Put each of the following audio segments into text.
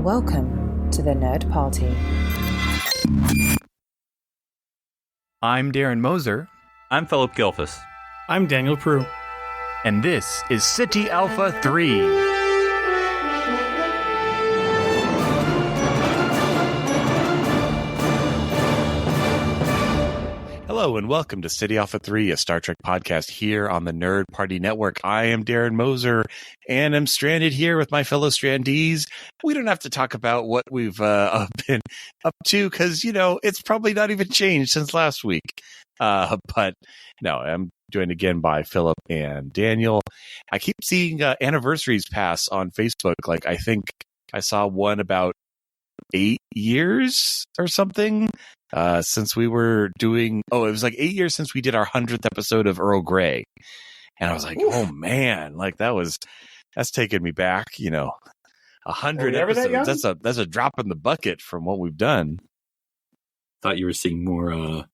Welcome to the Nerd Party. I'm Darren Moser. I'm Philip Gilfus. I'm Daniel Prue. And this is City Alpha 3. Hello and welcome to City Alpha 3, a Star Trek podcast here on the Nerd Party Network. I am Darren Moser and I'm stranded here with my fellow strandees. We don't have to talk about what we've been up to because, you know, it's probably not even changed since last week. But no, I'm joined again by Philip and Daniel. I keep seeing anniversaries pass on Facebook. Like, I think I saw one about 8 years or something since we were doing. Oh, it was like 8 years since we did our 100th episode of Earl Grey. And I was like, oh man, like that's taking me back, you know, 100 episodes. That's a drop in the bucket from what we've done. Thought you were seeing more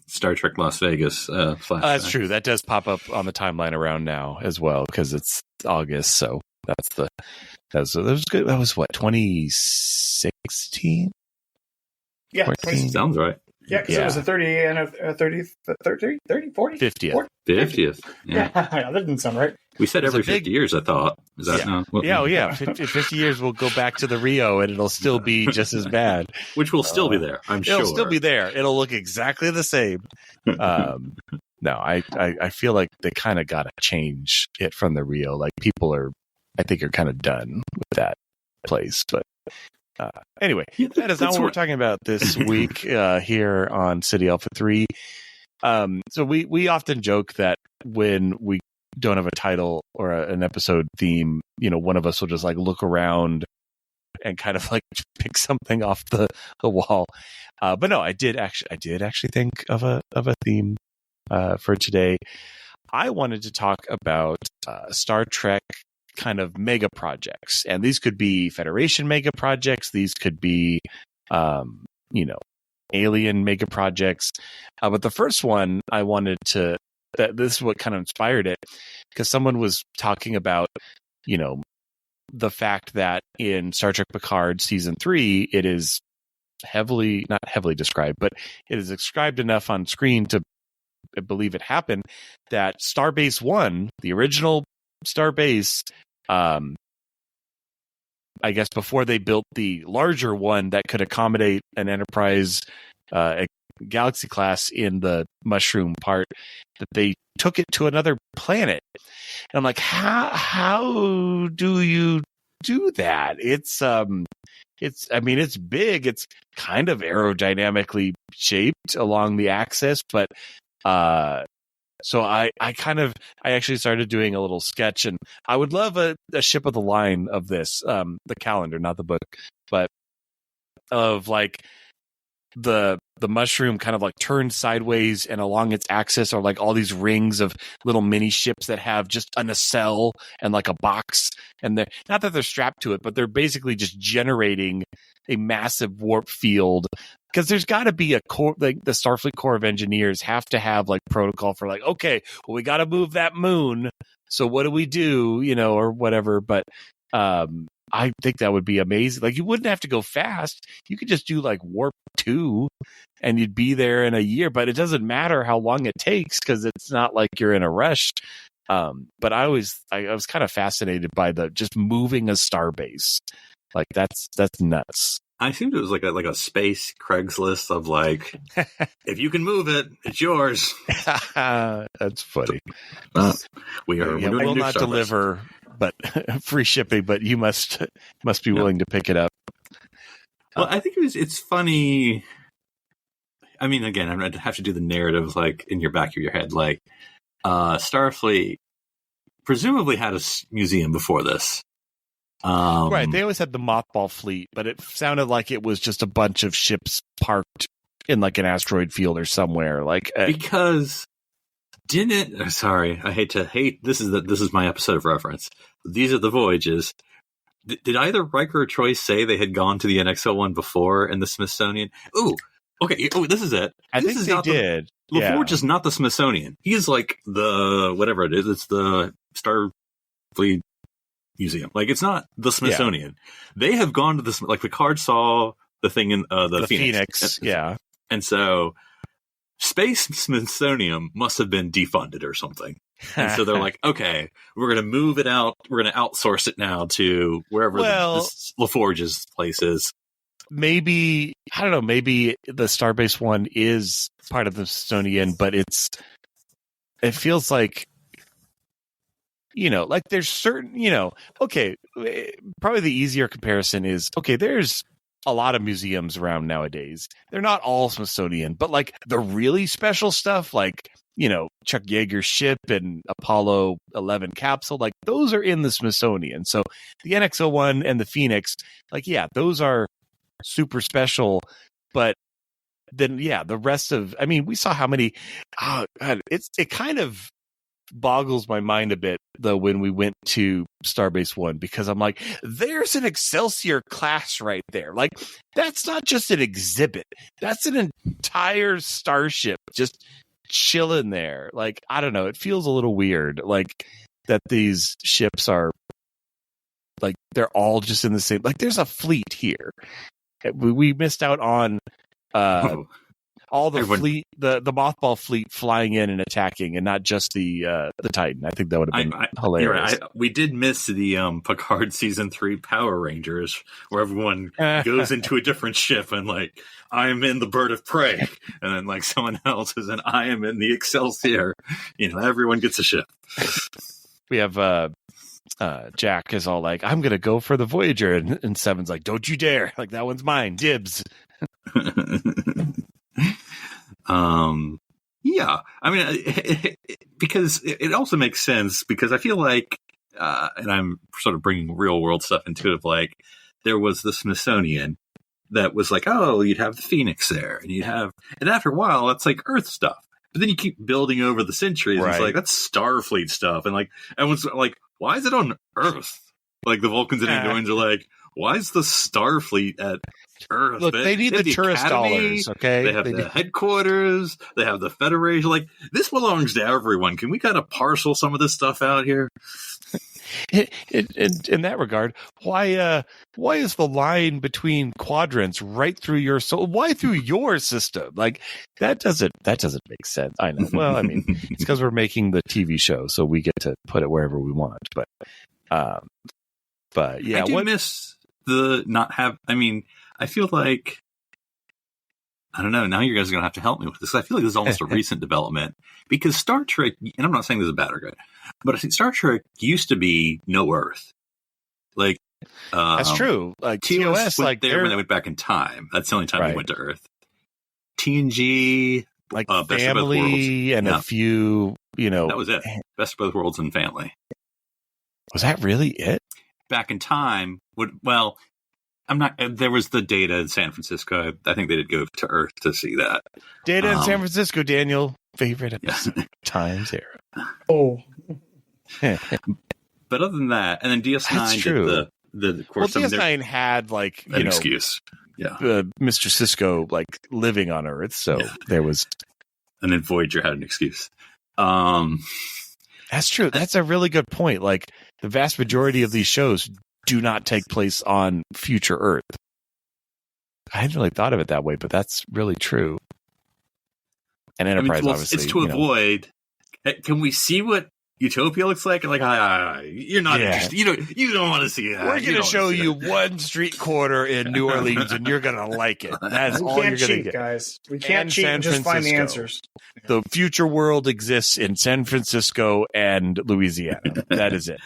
Star Trek Las Vegas flashbacks. That's true. That does pop up on the timeline around now as well because it's August. So that was good. That was what, 2016? Yeah, 14? Sounds right. Yeah, because it was a 30 and a 30, 40? 50th. 50th. Yeah, that didn't sound right. We said every 50 years, I thought. Is that now? Yeah. 50 years we'll go back to the Rio and it'll still be just as bad. Which will still be there, I'm sure. It'll still be there. It'll look exactly the same. No, I feel like they kind of got to change it from the Rio. Like people are kind of done with that place. But anyway, that is not what we're talking about this week here on City Alpha 3. So we often joke that when we don't have a title or an episode theme, you know, one of us will just like look around and kind of like pick something off the wall. But no, I did actually think of a theme for today. I wanted to talk about Star Trek kind of mega projects, and these could be Federation mega projects. These could be, alien mega projects. But the first one I wanted to, this is what kind of inspired it, because someone was talking about, you know, the fact that in Star Trek Picard season 3, it is not heavily described, but it is described enough on screen to believe it happened, that Starbase 1, the original Starbase, I guess before they built the larger one that could accommodate an Enterprise Galaxy class in the mushroom part, that they took it to another planet. And I'm like, how do you do that? It's big. It's kind of aerodynamically shaped along the axis, but so I actually started doing a little sketch, and I would love a ship of the line of this, the calendar, not the book, but of like the mushroom kind of like turned sideways, and along its axis are like all these rings of little mini ships that have just a nacelle and like a box, and they're not that they're strapped to it, but they're basically just generating a massive warp field. Because there's got to be a core, like the Starfleet Corps of Engineers have to have like protocol for like, okay, well, we got to move that moon. So what do we do, you know, or whatever. But I think that would be amazing. Like you wouldn't have to go fast. You could just do like warp 2 and you'd be there in a year. But it doesn't matter how long it takes because it's not like you're in a rush. But I was kind of fascinated by the just moving a starbase. Like that's nuts. I think it was like a space Craigslist of like, if you can move it, it's yours. That's funny. We will not deliver, but free shipping. But you must be willing to pick it up. Well, I think it's funny. I mean, again, I'm going to have to do the narrative like in your back of your head. Like Starfleet presumably had a museum before this. Right, they always had the mothball fleet, but it sounded like it was just a bunch of ships parked in like an asteroid field or somewhere. Like because sorry, I hate this is my episode of reference. These are the voyages. Did either Riker or Troy say they had gone to the NX-01 before in the Smithsonian? Ooh, okay. Oh, this is it. I think they did. LaForge is not the Smithsonian. He's like the whatever it is. It's the Starfleet museum. Like, it's not the Smithsonian. They have gone to this, like Picard saw the thing in the Phoenix. Yeah. And so Space Smithsonian must have been defunded or something. And so they're like, okay, we're going to move it out. We're going to outsource it now to wherever LaForge's place is. Maybe, I don't know, maybe the Starbase one is part of the Smithsonian, but it feels like, like there's certain, okay, probably the easier comparison is, okay, there's a lot of museums around nowadays. They're not all Smithsonian, but like the really special stuff, like, Chuck Yeager's ship and Apollo 11 capsule, like those are in the Smithsonian. So the NX-01 and the Phoenix, like, yeah, those are super special, but then, the rest of, we saw how many, it kind of boggles my mind a bit though when we went to Starbase 1, because I'm like, there's an Excelsior class right there. Like, that's not just an exhibit, that's an entire starship just chilling there. Like, I don't know, it feels a little weird, like that these ships are like, they're all just in the same, like there's a fleet here. We missed out on all the fleet, the mothball fleet flying in and attacking, and not just the Titan. I think that would have been hilarious. Right. We did miss the Picard season 3 Power Rangers, where everyone goes into a different ship and like, I am in the Bird of Prey, and then like someone else is in, I am in the Excelsior. Everyone gets a ship. We have Jack is all like, I'm gonna go for the Voyager, and Seven's like, don't you dare, like that one's mine, dibs. Because it also makes sense, because I feel like, and I'm sort of bringing real world stuff into it, of like, there was the Smithsonian that was like, oh, you'd have the Phoenix there, and after a while, that's like Earth stuff. But then you keep building over the centuries, and it's like, that's Starfleet stuff, and like, everyone's like, why is it on Earth? Like, the Vulcans and Andorians are like, why is the Starfleet at Earth? Look, they need the tourist dollars, okay? They have the headquarters, they have the Federation. Like, this belongs to everyone. Can we kind of parcel some of this stuff out here? In that regard, why is the line between quadrants right through your soul? Why through your system? Like, that doesn't make sense. I know. Well, it's because we're making the TV show, so we get to put it wherever we want. But yeah, I do miss the not have. I feel like, I don't know. Now you guys are gonna have to help me with this. I feel like this is almost a recent development, because Star Trek, and I'm not saying this is bad or good, but I think Star Trek used to be no Earth. Like, that's true. Like TOS, like there when they went back in time. That's the only time they went to Earth. TNG, like Family, and a few, that was it. Best of Both Worlds and Family. Was that really it? Back in time, there was the Data in San Francisco. I think they did go to Earth to see that. Data in San Francisco, Daniel. Favorite episode. Times era. Oh. But other than that, and then DS9 did the course. Well, DS9 had like, an excuse. Yeah. Mr. Cisco like living on Earth, so there was. And then Voyager had an excuse. That's true. That's a really good point. Like, the vast majority of these shows do not take place on future Earth. I hadn't really thought of it that way, but that's really true. And Enterprise, obviously, it's to avoid. Can we see what Utopia looks like? Like, you're not interested. You don't want to see that. We're going to show you one street corner in New Orleans, and you're going to like it. That's all you're going to get, guys. We can't cheat and just find the answers. The future world exists in San Francisco and Louisiana. That is it.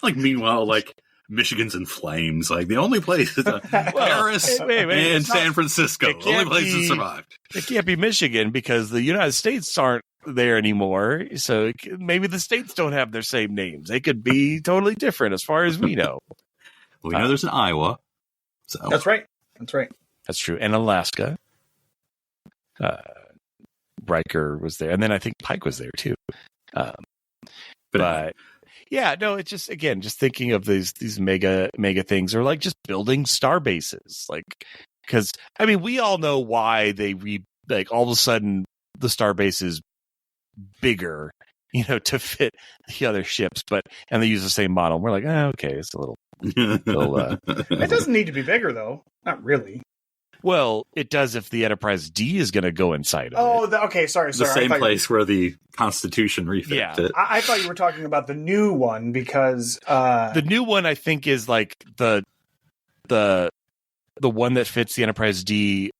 Like, meanwhile, like, Michigan's in flames. Like, the only place is Paris and San Francisco. The only place that survived. It can't be Michigan, because the United States aren't there anymore. So maybe the states don't have their same names. They could be totally different as far as we know. We know there's an Iowa. So That's right. That's true. And Alaska. Riker was there. And then I think Pike was there too. But yeah, no, it's just, again, just thinking of these mega things, or like just building star bases. Like, because we all know why they all of a sudden the star base is bigger to fit the other ships, and they use the same model. We're like, okay, it's a little It doesn't need to be bigger, though. Not really. Well, it does if the Enterprise D is going to go inside of it. Okay, sorry. The same place where the Constitution refit it. I thought you were talking about the new one because the new one I think is like the one that fits the Enterprise D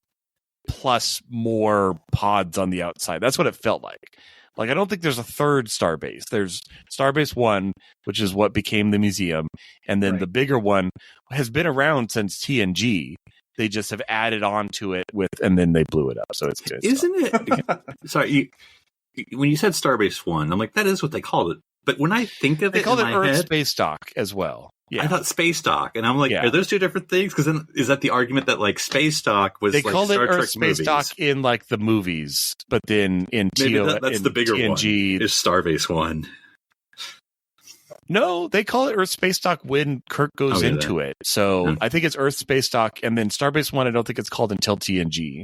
plus more pods on the outside. That's what it felt like. Like, I don't think there's a third starbase. There's Starbase 1, which is what became the museum, and then the bigger one has been around since TNG. They just have added on to it and then they blew it up. So it's good. Isn't it? Sorry, when you said Starbase 1, I'm like, that is what they called it. But when I think of they it, called it Earth head, Space Dock as well. Yeah. I thought Space Dock, and I'm like, are those two different things? Because then is that the argument that like Space Dock was? They like called Star it Earth Trek Space movies. Dock in like the movies, but then in that's the bigger TNG, one. Is Starbase 1? No, they call it Earth Space Dock when Kirk goes into it. So I think it's Earth Space Dock, and then Starbase 1. I don't think it's called until TNG.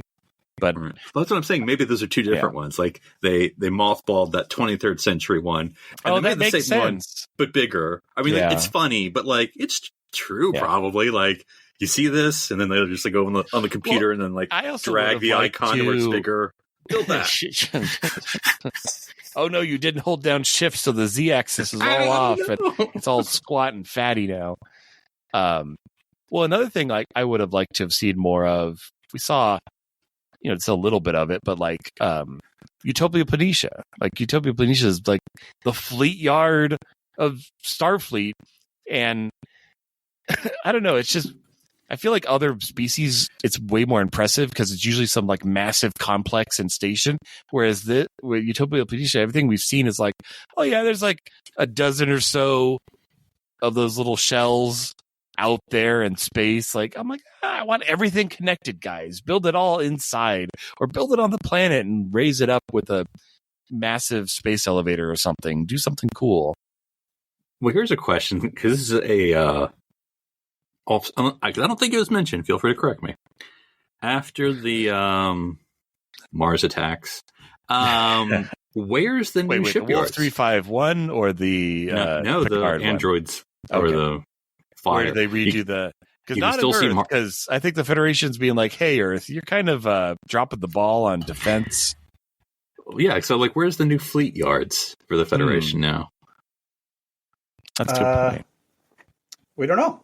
But well, that's what I'm saying. Maybe those are two different ones. Like they mothballed that 23rd century one. And that makes sense. One, but bigger. I mean, like, it's funny, but like it's true. Probably like you see this, and then they'll just like go on the computer and then like drag the icon to where it's bigger. Build that. Oh no, you didn't hold down shift, so the Z-axis is all off, and it's all squat and fatty now. Well, another thing like I would have liked to have seen more of. We saw. It's a little bit of it, but like Utopia Planetia. Like Utopia Planetia is like the fleet yard of Starfleet. And I don't know, it's just I feel like other species it's way more impressive because it's usually some like massive complex and station. Whereas with Utopia Planetia, everything we've seen is like, oh yeah, there's like a dozen or so of those little shells out there in space. Like I'm like, I want everything connected, guys. Build it all inside or build it on the planet and raise it up with a massive space elevator or something. Do something cool. Well, here's a question, because this is I don't think it was mentioned. Feel free to correct me. After the Mars attacks, where's the new shipyard? The Wolf 351 or the no, the androids or the fire? Where do they redo the? Because not still Earth, because I think the Federation's being like, "Hey, Earth, you're kind of dropping the ball on defense." Yeah, so like, where's the new fleet yards for the Federation now? That's a good point. We don't know.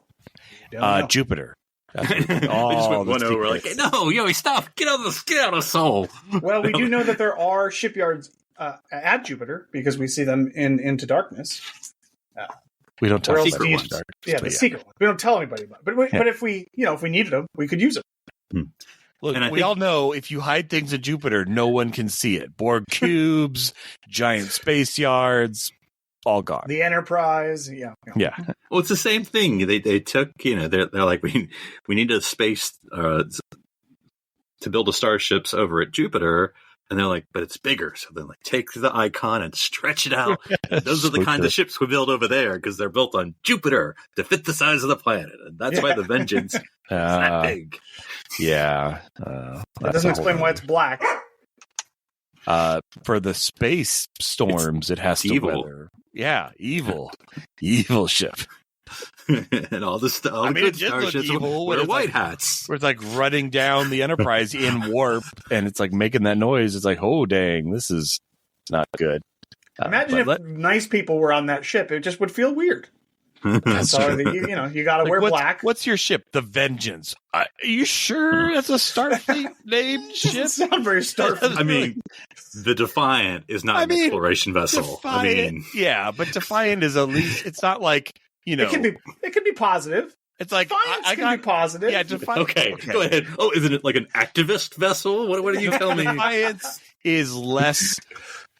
Jupiter. We just went one over. Like, no, stop! Get out of Sol. Well, we do know that there are shipyards at Jupiter because we see them into darkness. We don't tell secret ones. The secret ones. We don't tell anybody about it. But if we needed them, we could use them. Look, we all know if you hide things at Jupiter, no one can see it. Borg cubes, giant space yards, all gone. The Enterprise, yeah. Well, it's the same thing. They took, they're like, we need a space to build the starships over at Jupiter. And they're like, but it's bigger. So then like take the icon and stretch it out. Those are the kinds of ships we build over there because they're built on Jupiter to fit the size of the planet. And that's why the Vengeance is that big. Yeah. That doesn't explain why it's black. For the space storms, it has to weather. Yeah, evil ship. And all the stuff. I mean, it did look evil with white hats. Where it's like running down the Enterprise in warp, and it's like making that noise. It's like, oh dang, this is not good. Imagine if nice people were on that ship; it just would feel weird. So you got to wear black. What's your ship? The Vengeance. Are you sure that's a Starfleet named ship? Doesn't sound very Starfleet. I mean, the Defiant is not an exploration vessel. Defiant, but Defiant is at least. It's not like. It could be positive. It's like Defiance can be positive. Yeah, Defiance. Okay, go ahead. Oh, isn't it like an activist vessel? What are you telling me? Defiance is less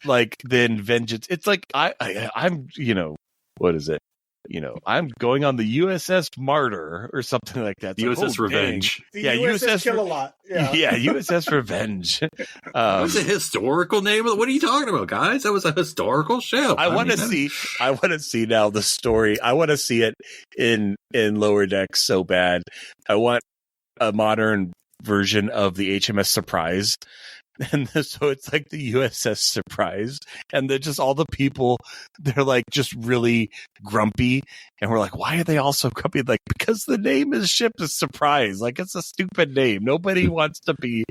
like than Vengeance. It's like I'm. What is it? I'm going on the USS Martyr or something like that. It's USS Revenge. USS Kill a Lot. Yeah, USS Revenge. What's the historical name of it? What are you talking about, guys? That was a historical ship. I want to see now the story. I want to see it in Lower Decks so bad. I want a modern version of the HMS Surprise And so it's like the USS Surprise, and they're just all the people, they're like just really grumpy, and we're like, why are they all so grumpy? Like, because the name is ship is Surprise. Like, it's a stupid name. Nobody wants to be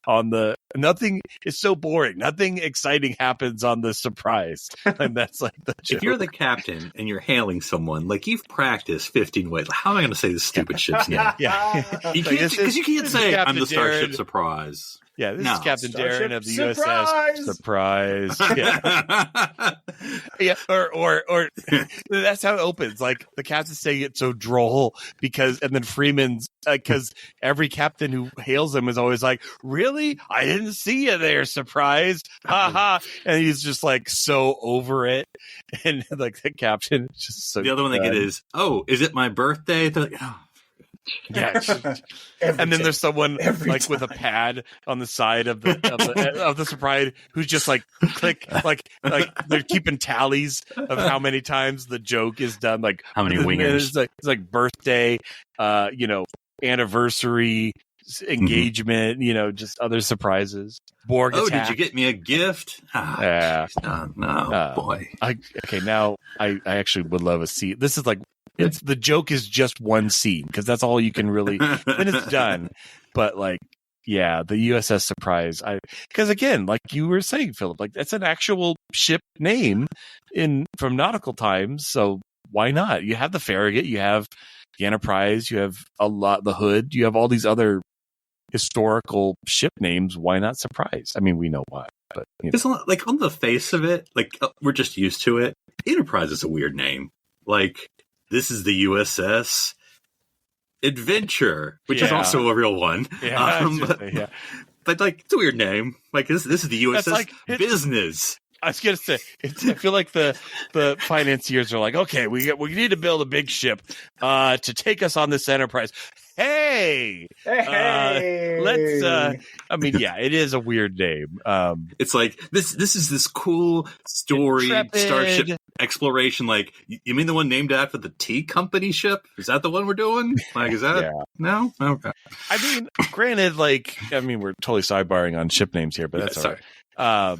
on nothing is so boring. Nothing exciting happens on the Surprise. And that's like the joke. If you're the captain and you're hailing someone, like, you've practiced 15 ways. How am I going to say this stupid ship's name? Yeah. You can't, because you can't say, I'm the Starship Darren. Surprise. Yeah, this is Captain Starship Darren of the Surprise! USS Surprise. Yeah. Yeah, or that's how it opens. Like, the captain's saying it so droll and then Freeman's, because every captain who hails him is always like, really? I didn't see you there, Surprise. Ha ha. And he's just like so over it. And like the captain is just so The other one they get is, oh, is it my birthday? They're like, oh. Yeah, and then there's someone like with a pad on the side of the Surprise who's just like click, like they're keeping tallies of how many times the joke is done, like how many wingers. It's like birthday, anniversary, engagement, just other surprises. Borg attack. Did you get me a gift? Yeah, boy. Okay, now I actually would love a scene. This is like. The joke is just one scene because that's all you can really. Then it's done. But like, yeah, the USS Surprise. Because again, like you were saying, Philip, like that's an actual ship name from nautical times. So why not? You have the Farragut, you have the Enterprise, you have the Hood, you have all these other historical ship names. Why not Surprise? I mean, we know why. But It's like on the face of it, like we're just used to it. Enterprise is a weird name. Like. This is the USS Adventure, which is also a real one. Yeah, but like it's a weird name. Like this is the USS Business. I was gonna say, I feel like the financiers are like, okay, we need to build a big ship to take us on this Enterprise. Hey, let's. I mean, yeah, it is a weird name. It's like this is this cool story starship exploration. Like, you mean the one named after the tea company ship? Is that the one we're doing? Like, is that no? Okay. I mean, granted, we're totally sidebarring on ship names here, but that's all right.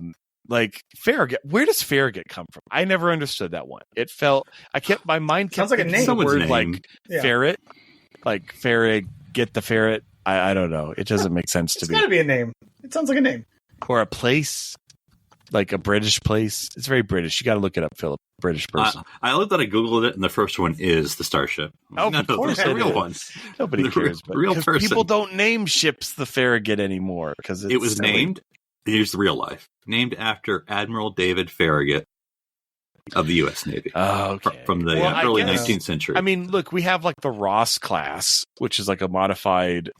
Like Farragut, where does Farragut come from? I never understood that one. My mind kept sounds like a name. The word name. Like ferret, like Farragut, get the ferret. I don't know. It doesn't make sense to me. It's got to be a name. It sounds like a name. Or a place, like a British place. It's very British. You got to look it up, Philip. British person. I love that I googled it, and the first one is the Starship. Oh, of course, the real one. Nobody cares. But real person. People don't name ships the Farragut anymore because it was named. Here's the real life. Named after Admiral David Farragut of the U.S. Navy. Oh, okay. From the early 19th century. I mean, look, we have like the Ross class, which is like a modified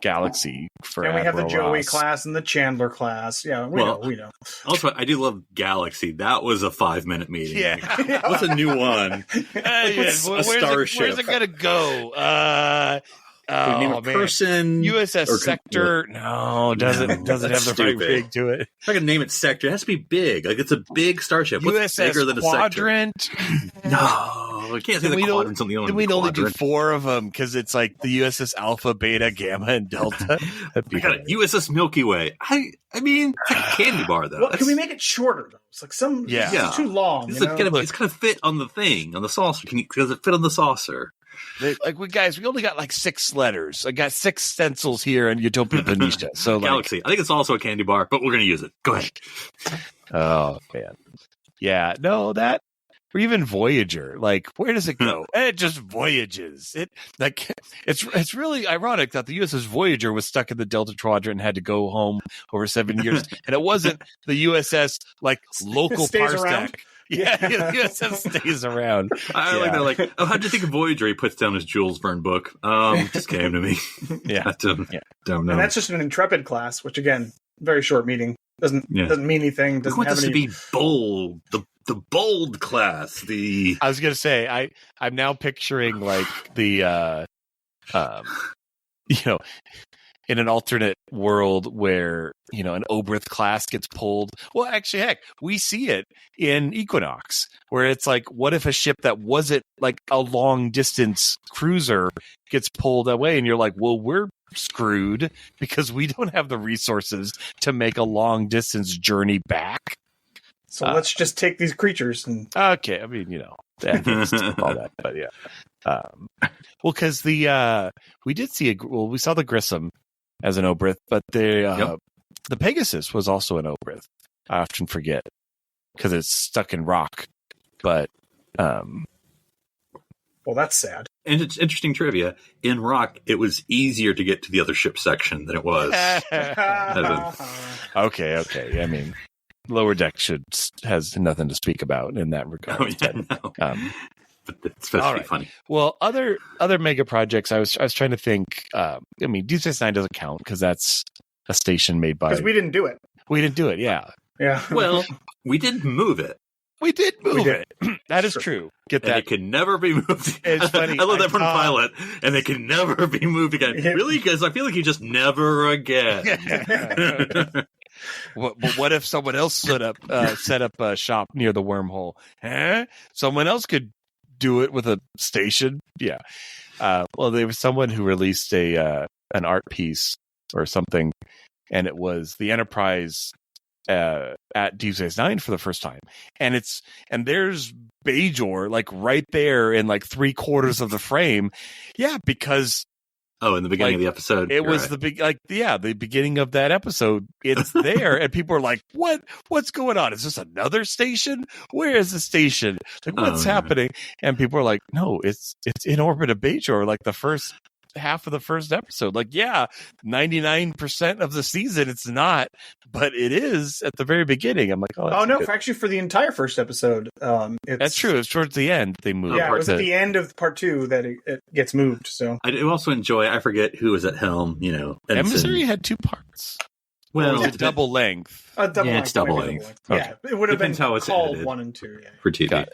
Galaxy for and we have the Admiral Joey Ross. class and the Chandler class. Yeah, we know. Also, I do love Galaxy. That was a 5-minute meeting. Yeah. What's a new one? A starship. Where's it gonna go? Name a person, USS Sector. No, doesn't have the right rig to it. If I can name it Sector, it has to be big. Like it's a big starship. What's USS bigger than Quadrant. A Sector? No, I can't say the Quadrant's on the only. Then we'd only do 4 of them because it's like the USS Alpha, Beta, Gamma, and Delta. We got USS Milky Way. I mean, it's like a candy bar though. Well, can we make it shorter though? It's like it's too long. It's gotta fit on the thing, on the saucer. Does it fit on the saucer? We only got like 6 letters. I got 6 stencils here in Utopia Planetia. So Galaxy. I think it's also a candy bar, but we're going to use it. Go ahead. Oh man, yeah, no, that or even Voyager. Like, where does it go? It just voyages. It's really ironic that the USS Voyager was stuck in the Delta Quadrant and had to go home over 7 years, and it wasn't the USS like local parsec. Around. Yeah, the USS stays around. I like that. Like, how'd you think of Voyager? He puts down his Jules Verne book. Just came to me. Yeah, I don't know. And that's just an Intrepid class, which again, very short meeting. Doesn't mean anything. Doesn't have any. To be bold. The bold class. I was gonna say I'm now picturing like the in an alternate world where, you know, an Oberth class gets pulled. Well, actually, heck, we see it in Equinox, where it's like, what if a ship that wasn't like a long distance cruiser gets pulled away? And you're like, well, we're screwed because we don't have the resources to make a long distance journey back. So let's just take these creatures and. Okay, I mean, you know, all that, but yeah. Well, because we did see we saw the Grissom as an Oberth, but the Pegasus was also an Oberth. I often forget because it's stuck in rock, but well, that's sad. And it's interesting trivia. In rock, it was easier to get to the other ship section than it was. Okay. I mean, lower deck has nothing to speak about in that regard. Oh, yeah, no. But it's supposed to be funny. Well, other mega projects, I was trying to think. I mean, Deep Space Nine doesn't count because that's a station made by. Because we didn't do it. We didn't do it. Yeah. Yeah. Well, we did move it. We did move it. That is true. Get that. And it can never be moved. It's funny. I love that from Pilot. And it can never be moved again. Really? Because I feel like you just never again. What if someone else set up a shop near the wormhole? Huh? Someone else could do it with a station. Yeah. Well, there was someone who released an art piece or something, and it was the Enterprise at Deep Space Nine for the first time, and there's Bajor like right there in like 3/4 of the frame. Yeah, because. Oh, in the beginning of the episode. It was right. The beginning of that episode. It's there, and people are like, what's going on? Is this another station? Where is the station? Like, what's happening? And people are like, no, it's in orbit of Bajor, like the first half of the first episode. Like, yeah, 99% of the season it's not, but it is at the very beginning. I'm like, oh no, actually for the entire first episode, that's true. It's towards the end they moved. Yeah, it was at the end of part 2 that it gets moved. So I do also enjoy. I forget who was at helm. You know, Emissary had 2 parts. Well, it's double length. It's double length. Yeah, it would have been called 1 and 2 for TV.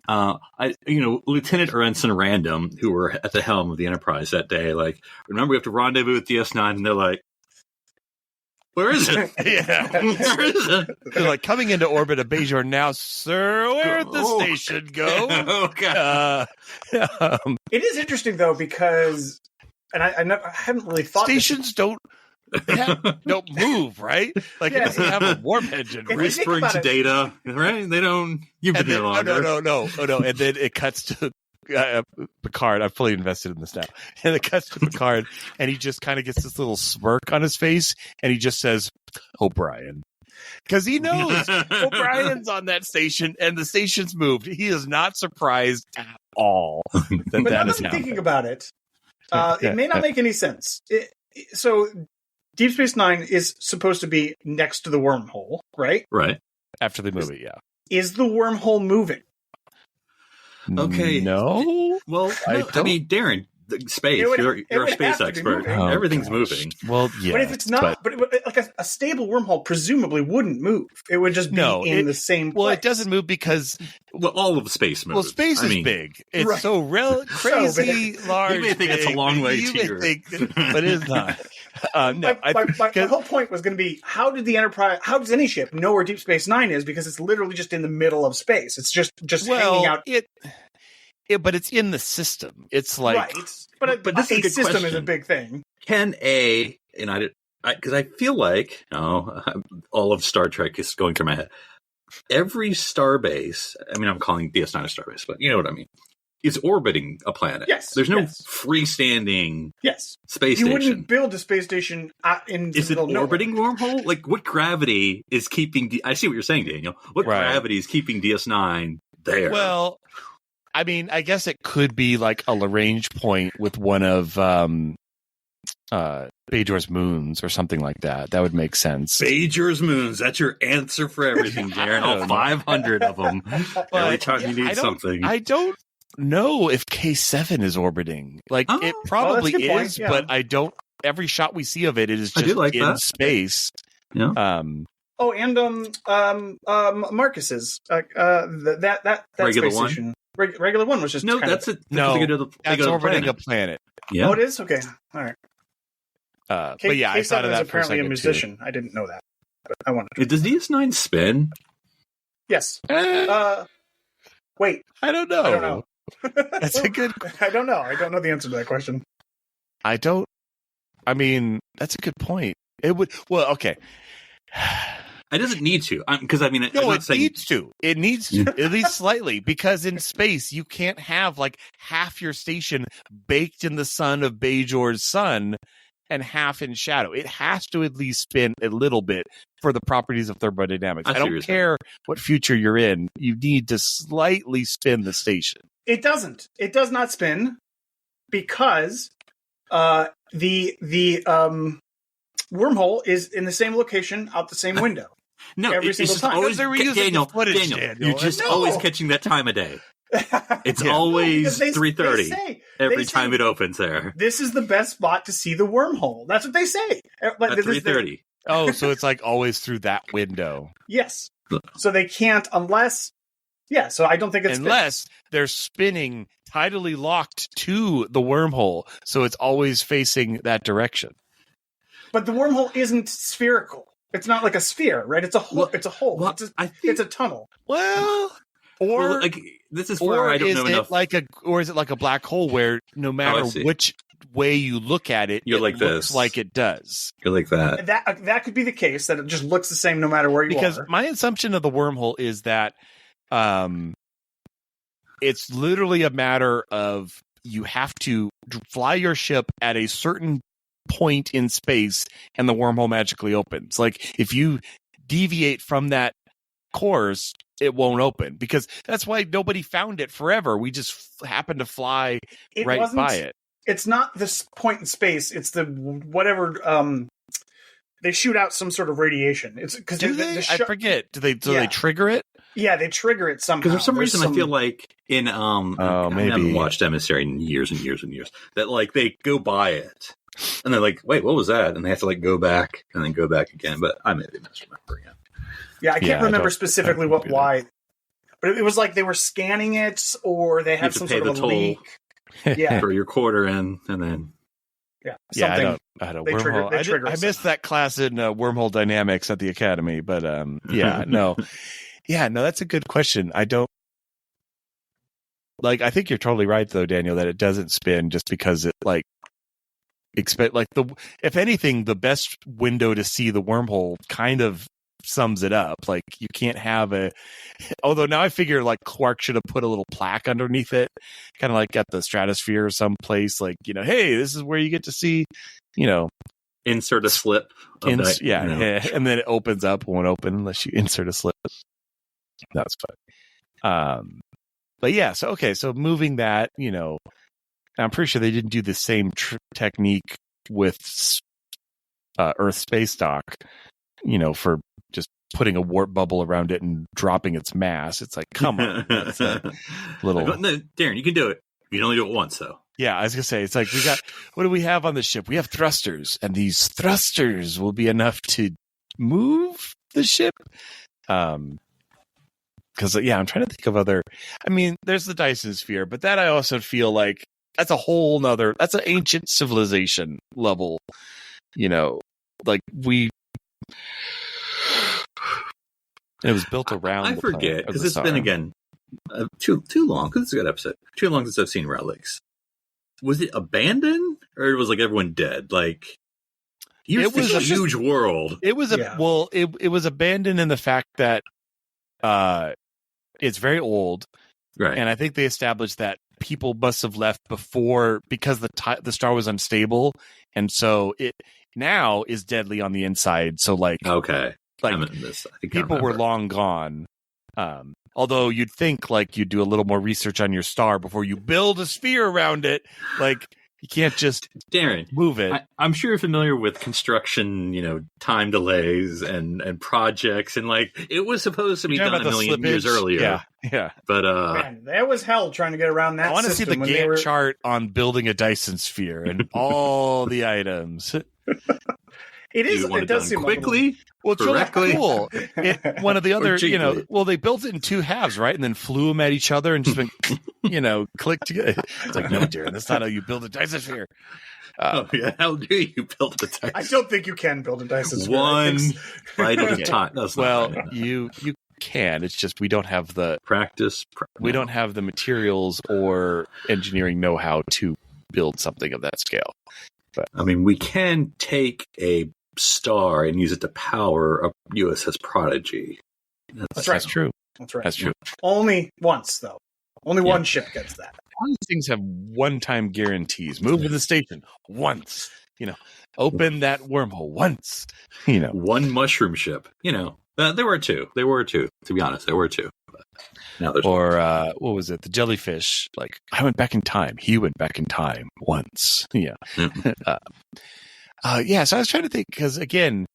Lieutenant or Ensign Random, who were at the helm of the Enterprise that day, like, remember we have to rendezvous with DS9, and they're like, where is it? Yeah. Where is it? They're like, coming into orbit of Bajor now, sir. Where'd the station go? Oh, God. It is interesting, though, because, and I haven't really thought stations don't move, right? Like, it doesn't have a warp engine, right? Whispering to Data, right? They don't. You've been here longer. No. And then it cuts to Picard. I'm fully invested in this now. And it cuts to Picard, and he just kind of gets this little smirk on his face, and he just says, "O'Brien." Because he knows O'Brien's on that station, and the station's moved. He is not surprised at all that but that now is that I'm happening. thinking about it, it may not make any sense. So Deep Space Nine is supposed to be next to the wormhole, right? Right. After they move it, yeah. Is the wormhole moving? Okay. No. Well, I mean, Darren, space. You're a space expert. Everything's moving. Well, yeah. But if it's not, but like a stable wormhole presumably wouldn't move. It would just be in the same place. Well, it doesn't move because all of space moves. Well, space is big. It's so crazy large. You may think it's a long way to your... but it's not. My whole point was going to be, how does any ship know where Deep Space Nine is? Because it's literally just in the middle of space. It's just hanging out. But it's in the system. It's like, right. But this system is a big thing. Because I feel like all of Star Trek is going through my head. Every starbase, I mean, I'm calling DS9 a starbase, but you know what I mean. Is orbiting a planet. Yes. There's no freestanding space station. You wouldn't build a space station in the Is it orbiting wormhole? Like, what gravity is keeping... I see what you're saying, Daniel. What gravity is keeping DS9 there? Well, I mean, I guess it could be like a Lagrange point with one of Bajor's moons or something like that. That would make sense. Bajor's moons. That's your answer for everything, Darren. All 500 of them. Every time you need something. I don't know if K7 is orbiting. Like, it probably is, but I don't. Every shot we see of it is just in space. Yeah. And Marcus's that regular space one? station. Regular one was just that's it. No, that's orbiting a planet. Yeah. Oh, it is? Okay. All right. But yeah, I thought of that for a apparently second a musician. I didn't know that, but I wanted. Does DS9 spin? Yes. Too. Wait. I don't know. I don't know. That's a good. I don't know. I don't know the answer to that question. I mean, that's a good point. It would. Well, okay. It doesn't need to, because I mean, No, I'm not it saying needs to. It needs to, at least slightly, because in space you can't have like half your station baked in the sun of Bajor's sun and half in shadow. It has to at least spin a little bit for the properties of thermodynamics. I don't care what future you're in. You need to slightly spin the station. It doesn't. It does not spin because the wormhole is in the same location out the same window. No, every it's single just time. always Daniel, you're just always catching that time of day. It's always 3:30 every time it opens there. This is the best spot to see the wormhole. That's what they say. At 3:30. Oh, so it's like always through that window. Yes. So they can't unless. Yeah. So I don't think it's unless they're spinning tidally locked to the wormhole, so it's always facing that direction. But the wormhole isn't spherical. It's not like a sphere, right? It's a hole. It's a hole. Well, it's a tunnel. Well, or like, this is where I don't know enough. Or is it like a black hole where no matter which way you look at it, you're it like looks this. like it does. You're like that. That could be the case, that it just looks the same no matter where you are. Because my assumption of the wormhole is that it's literally a matter of you have to fly your ship at a certain point in space and the wormhole magically opens. Like if you deviate from that course, it won't open, because that's why nobody found it forever. We just happened to fly right by it. It's not this point in space. It's the whatever. They shoot out some sort of radiation. It's because I forget. Do they trigger it? Yeah, they trigger it somehow. Because for some reason, I feel like in maybe I haven't watched Emissary in years and years and years. That like they go by it and they're like, "Wait, what was that?" And they have to like go back and then go back again. But I may be misremembering it. Yeah, I can't remember specifically why. But it was like they were scanning it, or they had some sort of a leak. Yeah, for your quarter in, and then I don't wormhole. I missed that class in wormhole dynamics at the academy, but no, that's a good question. I don't like. I think you're totally right, though, Daniel, that it doesn't spin just because it if anything, the best window to see the wormhole kind of sums it up. Like you can't have although now I figure like Quark should have put a little plaque underneath it, kind of like at the stratosphere or someplace, like, hey, this is where you get to see, insert a slip. And then it opens up, won't open unless you insert a slip. That's fun. But yeah, so moving that, I'm pretty sure they didn't do the same technique with Earth space dock, for just putting a warp bubble around it and dropping its mass. It's like, come on. That's a little... No, Darren, you can do it. You can only do it once, though. Yeah, I was going to say, it's like, what do we have on the ship? We have thrusters, and these thrusters will be enough to move the ship. Because, I'm trying to think of other... I mean, there's the Dyson sphere, but that I also feel like that's a whole nother... That's an ancient civilization level, like we... It was built around. I forget, because it's been, again, too long, because it's a good episode. Too long since I've seen Relics. Was it abandoned, or was like everyone dead? Like, it was a huge world. It was it was abandoned in the fact that it's very old, right? And I think they established that people must have left before because the star was unstable, and so it now is deadly on the inside. So okay. People were long gone. Although you'd think you'd do a little more research on your star before you build a sphere around it. Like you can't just move it. I'm sure you're familiar with construction, time delays and projects, and it was supposed to be done a million years earlier. Yeah. But man, that was hell trying to get around that. I want to see the Gantt chart on building a Dyson sphere and all the items. It is. You want It does seem quickly. Well, it's really Correctly? cool. One of the other, cheaply. they built it in two halves, right? And then flew them at each other and just went, click together. It's like, no, Darren, that's not how you build a Dyson sphere. How dare you build a Dyson? I don't think you can build a Dyson sphere. One bite at a time. That's Well, not right. you can. It's just we don't have the Practice. we don't have the materials or engineering know-how to build something of that scale. I mean, we can take a star and use it to power a USS Prodigy. That's right. That's true. That's right. That's true. Only once, though. Only one ship gets that. All these things have one-time guarantees. Move to the station once. Open that wormhole once. One mushroom ship. There were two. To be honest, there were two. But now there's Or what was it? The jellyfish. Like, I went back in time. He went back in time once. Yeah. So I was trying to think because again,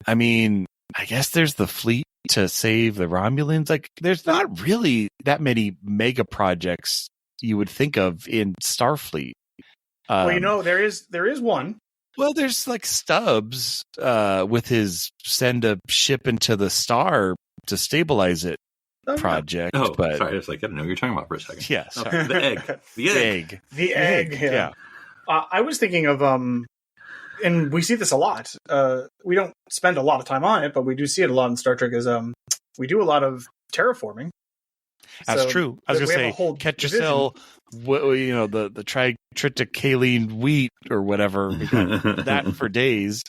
I mean, I guess there's the fleet to save the Romulans. Like, there's not really that many mega projects you would think of in Starfleet. Well, there is one. Well, there's like Stubbs with his send a ship into the star to stabilize it project. Oh, but sorry, I was like, I don't know what you're talking about for a second. yeah, sorry. The egg. The egg. Yeah. I was thinking of and we see this a lot. We don't spend a lot of time on it, but we do see it a lot in Star Trek. Is we do a lot of terraforming. That's So true. I was we going have a to whole say, division. Ketracel, the triticale wheat or whatever. We got that for days.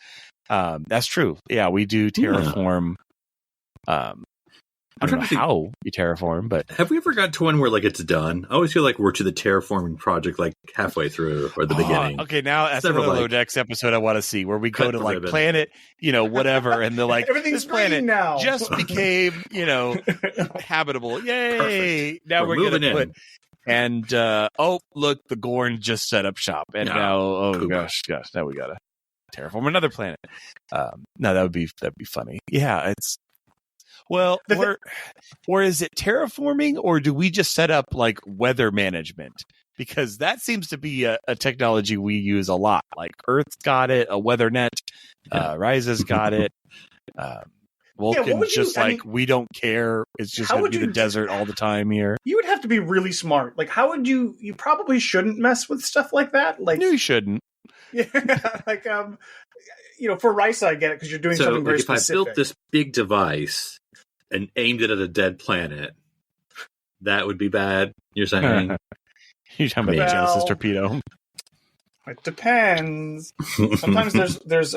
That's true. Yeah, we do terraform. I don't know how we terraform, but have we ever got to one where like it's done? I always feel like we're to the terraforming project like halfway through or the beginning. Okay, now that's Never another like Lodex episode I want to see where we go to like ribbon. planet, whatever, and they're like, Everything's this planet green now. just became, habitable. Yay! Perfect. Now we're moving gonna in. put. And look, the Gorn just set up shop, and now gosh, now we gotta terraform another planet. No, that'd be funny. Yeah, it's or is it terraforming, or do we just set up like weather management? Because that seems to be a technology we use a lot. Like Earth's got it, a weather net, Rise's got it. Vulcan's we don't care. It's just going to be the desert all the time here. You would have to be really smart. Like, how would you probably shouldn't mess with stuff like that. Like, no, you shouldn't. Yeah, like, for Rice, I get it because you're doing something very specific. If I built this big device and aimed it at a dead planet, that would be bad. You're saying? You're talking about the Genesis torpedo. It depends. Sometimes there's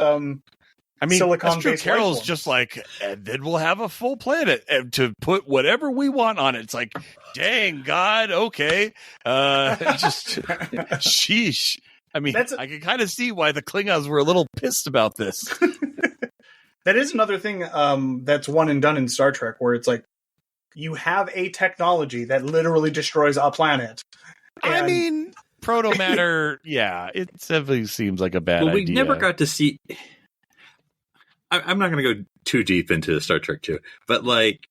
I mean, silicon that's true. Carol's just like, and then we'll have a full planet and to put whatever we want on it. It's like, dang, God, okay. Just, sheesh. I mean, I can kind of see why the Klingons were a little pissed about this. That is another thing that's one and done in Star Trek, where it's like, you have a technology that literally destroys a planet. I mean, proto-matter, yeah, it definitely seems like a bad idea. We never got to see... I'm not going to go too deep into Star Trek 2, but like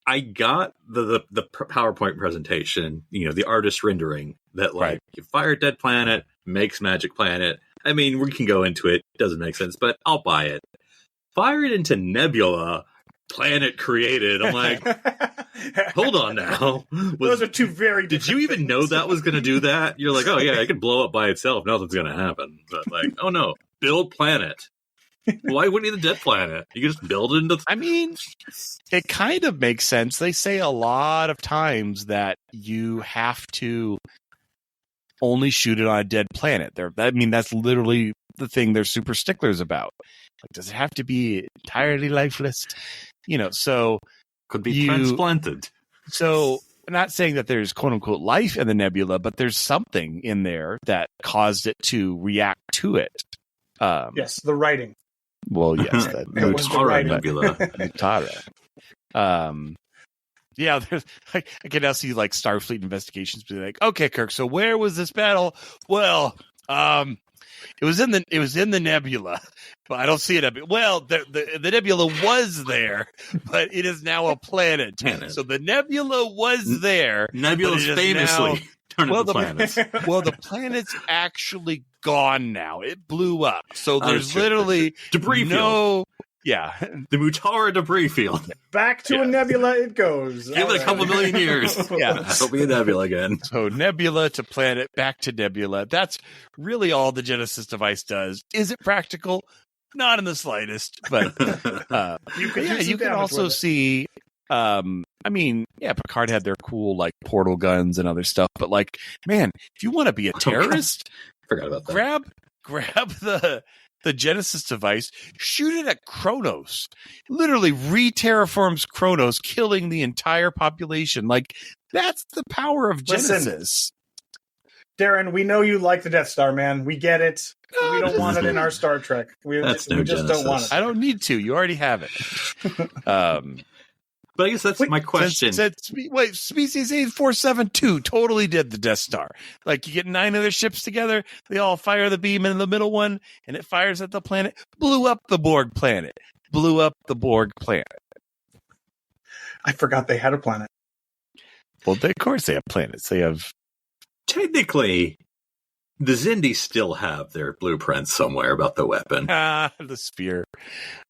I got the PowerPoint presentation, the artist rendering that like you fire dead planet, makes magic planet. I mean, we can go into it. It doesn't make sense, but I'll buy it. Fire it into Nebula, planet created. I'm like, hold on now. Those are two very Did you even know that was going to do that? You're like, oh yeah, it could blow up by itself. Nothing's going to happen. But like, oh no, build planet. Why wouldn't you the dead planet? You can just build it into... I mean, it kind of makes sense. They say a lot of times that you have to only shoot it on a dead planet. That's literally the thing they're super sticklers about. Like, does it have to be entirely lifeless? So... Could be transplanted. So, I'm not saying that there's quote-unquote life in the nebula, but there's something in there that caused it to react to it. Yes, the writing. Well, yes, that Utara Nebula. Utara. Yeah, there's. I can now see like Starfleet investigations be like, okay, Kirk, so where was this battle? Well, it was in the nebula, but I don't see it. Well, the nebula was there, but it is now a planet. So the nebula was there. Nebula's famously turn into planets. Well, the planet's actually gone now. It blew up. So there's true, literally debris no. Yeah, the Mutara debris field. Back to a nebula it goes. Give it a couple million years. Yeah. It'll be a nebula again. So nebula to planet, back to nebula. That's really all the Genesis device does. Is it practical? Not in the slightest. But you can also see. Picard had their cool like portal guns and other stuff. But like, man, if you want to be a terrorist, forgot about that. Grab the Genesis device, shoot it at Kronos. Literally re-terraforms Kronos, killing the entire population. Like, that's the power of Genesis. Listen, Darren, we know you like the Death Star, man. We get it. We don't want it in our Star Trek. We just don't want it. I don't need to. You already have it. But I guess that's my question. Species 8472 totally did the Death Star. Like, you get 9 of their ships together, they all fire the beam in the middle one, and it fires at the planet. Blew up the Borg planet. I forgot they had a planet. Well, of course they have planets. They have... Technically, the Xindi still have their blueprints somewhere about the weapon. The sphere.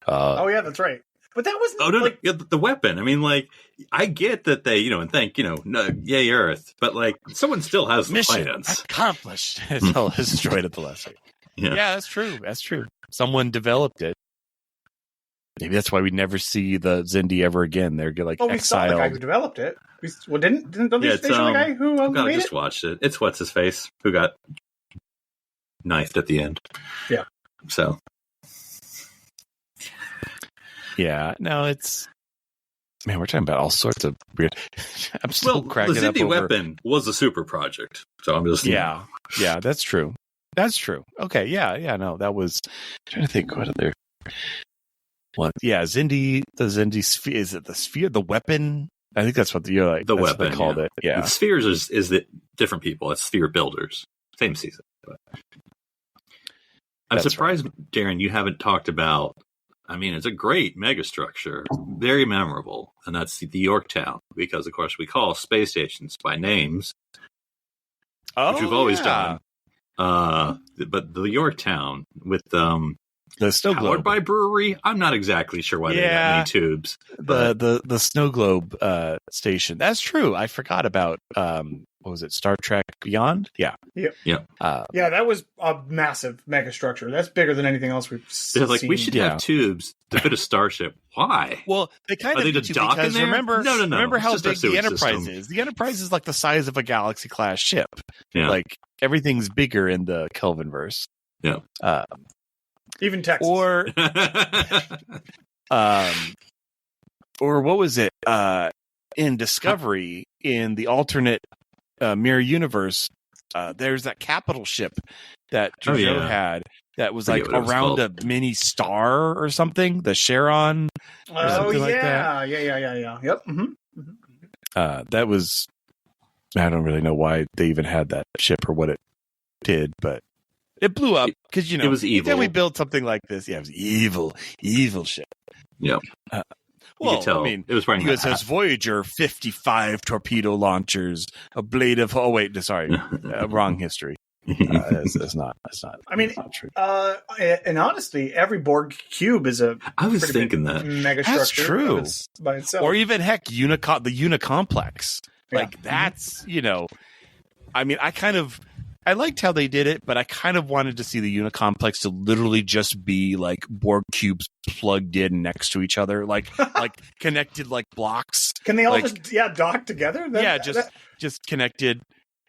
Oh, yeah, that's right. But that wasn't the weapon. I mean, like, I get that they, yay Earth, but like, someone still has the mission plans. Accomplished. It's all destroyed at the last second. Yeah, that's true. Someone developed it. Maybe that's why we never see the Xindi ever again. They're like exiled. We saw the guy who developed it. Don't they show the guy who made I just watched it. It's what's his face who got knifed at the end. Yeah. So. Yeah, no, it's... Man, we're talking about all sorts of weird... I'm still cracking up over... the Xindi weapon was a super project, so I'm just... Yeah, that's true. Okay, no, that was... I'm trying to think what other... What? Yeah, the Xindi sphere... Is it the sphere? The weapon? I think that's what the weapon, what they called it. Yeah. The spheres is the different people. It's sphere builders. Same season. But. I'm surprised, right. Darren, you haven't talked about... I mean, it's a great megastructure, very memorable, and that's the Yorktown, because, of course, we call space stations by names, which we've always done. But the Yorktown with the snow globe powered by brewery, I'm not exactly sure why they got many tubes. The snow globe station. That's true. I forgot about what was it? Star Trek Beyond? Yeah. That was a massive megastructure. That's bigger than anything else we've seen. Like, we should have tubes to fit a starship. Why? Well, they kind of need to dock in there? Remember, no. Remember how big the Enterprise is? The Enterprise is like the size of a Galaxy class ship. Yeah. Like, everything's bigger in the Kelvinverse. Yeah. Even Texas. Or what was it? In Discovery, in the alternate mirror universe, there's that capital ship that Jojo had that was like around a mini star or something, the Charon. Like that. Yeah. Yep. Mm-hmm. That was... I don't really know why they even had that ship or what it did, but it blew up because, it was evil. Then we built something like this. Yeah, it was evil ship. Yeah. You could tell. I mean, it was running. USS Voyager, 55 torpedo launchers, a blade of... Oh, wait, sorry. Wrong history. That's not I mean, not true. And honestly, every Borg cube is a... I was thinking that. Megastructure. That's true. By itself. Or even, heck, the Unicomplex. Like, that's, I mean, I liked how they did it, but I kind of wanted to see the Unicomplex to literally just be like Borg cubes plugged in next to each other, like connected like blocks. Can they all just dock together? Just connected,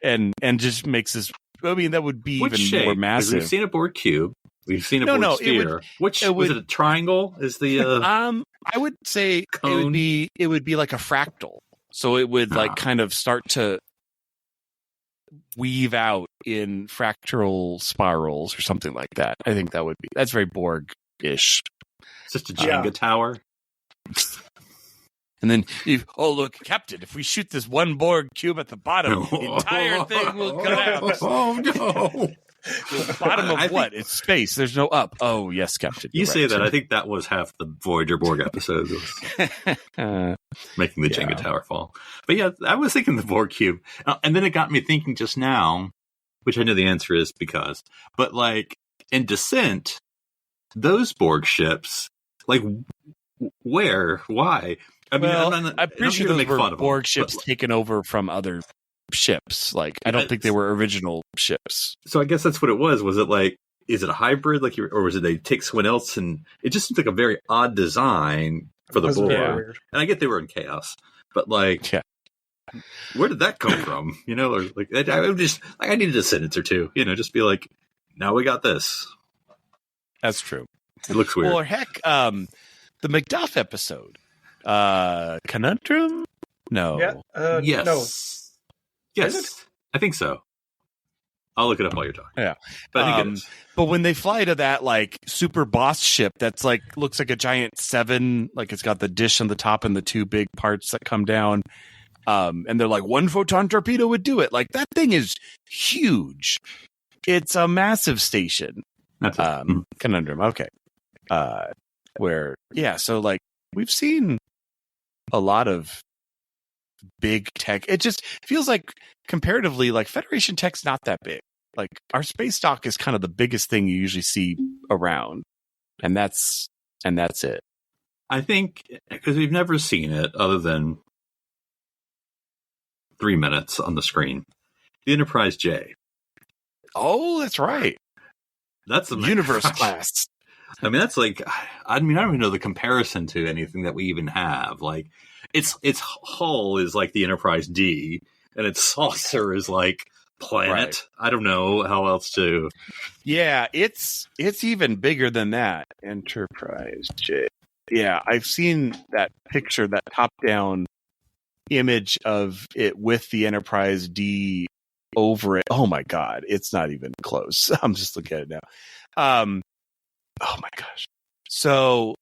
and just makes this. I mean, that would be more massive. We've seen a Borg cube. We've seen a Borg sphere. Was it a triangle? Is the I would say cone? It would be like a fractal. So it would like kind of start to weave out in fractal spirals or something like that. I think that's very Borg-ish. It's just a Jenga tower. And then, look, Captain, if we shoot this one Borg cube at the bottom, the entire thing will collapse. Oh, no. The bottom of what? It's space. There's no up. Oh, yes, Captain. You say that. I think that was half the Voyager Borg episode. Making the Jenga tower fall. But yeah, I was thinking the Borg cube. And then it got me thinking just now, which I know the answer is because. But, like, in Descent, those Borg ships, like, where? Why? I mean, I'm pretty sure those were Borg ships taken over from other ships. Like, I don't think they were original ships. So I guess that's what it was. Was it like, is it a hybrid, like, or was it they take someone else? And it just seems like a very odd design for the Borg. Yeah. And I get they were in chaos, but like, where did that come from? You know, or like, I needed a sentence or two. You know, just be like, now we got this. That's true. It looks weird. Or heck, the McDuff episode, Conundrum. No. Yeah. Yes. No. Yes. I think so. I'll look it up while you're talking. Yeah. But I think it is. But when they fly to that like super boss ship that's like looks like a giant 7, like it's got the dish on the top and the 2 big parts that come down. And they're like, 1 photon torpedo would do it. Like that thing is huge. It's a massive station. That's Conundrum. Okay. So like we've seen a lot of big tech. It just feels like comparatively, like Federation tech's not that big. Like our space dock is kind of the biggest thing you usually see around, and that's it. I think because we've never seen it other than 3 minutes on the screen. The Enterprise J. Oh, that's right. That's the universe class. I mean, that's like, I don't even know the comparison to anything that we even have. Like, its hull is like the Enterprise D, and its saucer is like planet. Right. I don't know how else to. Yeah, it's even bigger than that. Enterprise J. Yeah, I've seen that picture, that top-down image of it with the Enterprise D over it. Oh my God, it's not even close. I'm just looking at it now. Oh my gosh. So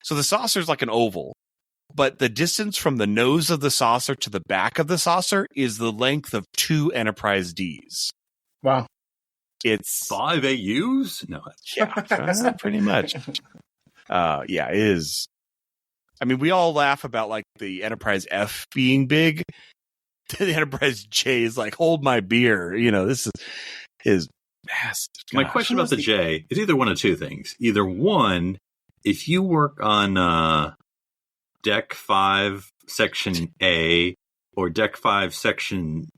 the saucer is like an oval, but the distance from the nose of the saucer to the back of the saucer is the length of 2 Enterprise Ds. Wow. It's 5 AUs? No. Yeah, pretty much. Yeah, it is. I mean, we all laugh about like the Enterprise F being big. The Enterprise J is like, hold my beer. You know, this is massive. My question about the J is either one of 2 things. Either one, if you work on Deck 5, Section A, or Deck 5, Section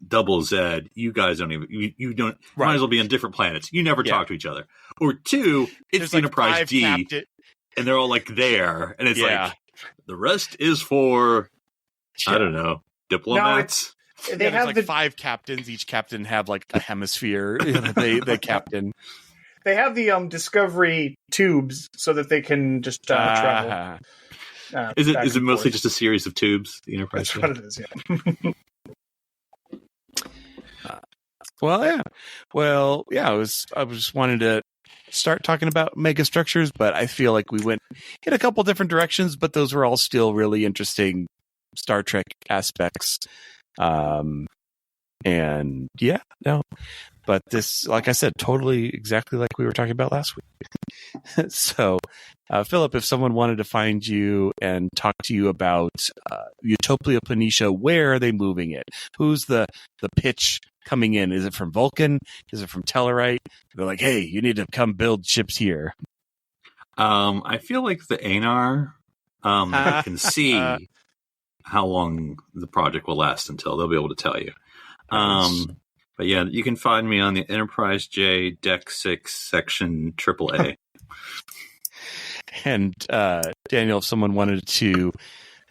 Z, you guys don't even, you don't, might as well be on different planets. You never talk to each other. Or 2, it's the like Enterprise D, and they're all like there, and it's like, the rest is for, I don't know, diplomats. No, they have like 5 captains. Each captain have like a hemisphere. They captain. They have the Discovery tubes so that they can just travel. Is it mostly just a series of tubes? The Enterprise. That's what it is. Yeah. I just wanted to start talking about megastructures, but I feel like we went in a couple different directions, but those were all still really interesting Star Trek aspects. But this, like I said, totally exactly like we were talking about last week. So, Philip, if someone wanted to find you and talk to you about Utopia Planetia, where are they moving it? Who's the pitch coming in? Is it from Vulcan? Is it from Tellarite? They're like, hey, you need to come build ships here. I feel like the Anar can see how long the project will last until. They'll be able to tell you. But yeah, you can find me on the Enterprise J, Deck 6, Section AAA. And Daniel, if someone wanted to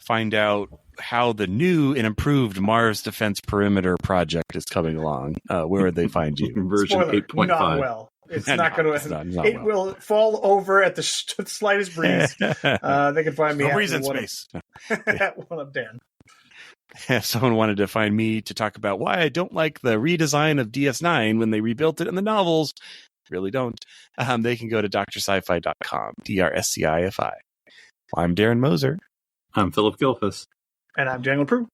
find out how the new and improved Mars Defense Perimeter project is coming along, where would they find you? Version 8.5. Not well. It's not going to. It will fall over at the slightest breeze. They can find me no breeze in space. At one of Dan. If someone wanted to find me to talk about why I don't like the redesign of DS9 when they rebuilt it in the novels, really don't, they can go to drsci-fi.com, DRSCIFI. I'm Darren Moser. I'm Philip Gilfus. And I'm Daniel Prue.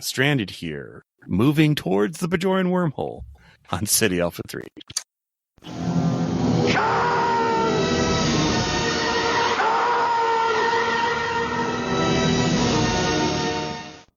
Stranded here, moving towards the Bajoran wormhole on City Alpha 3.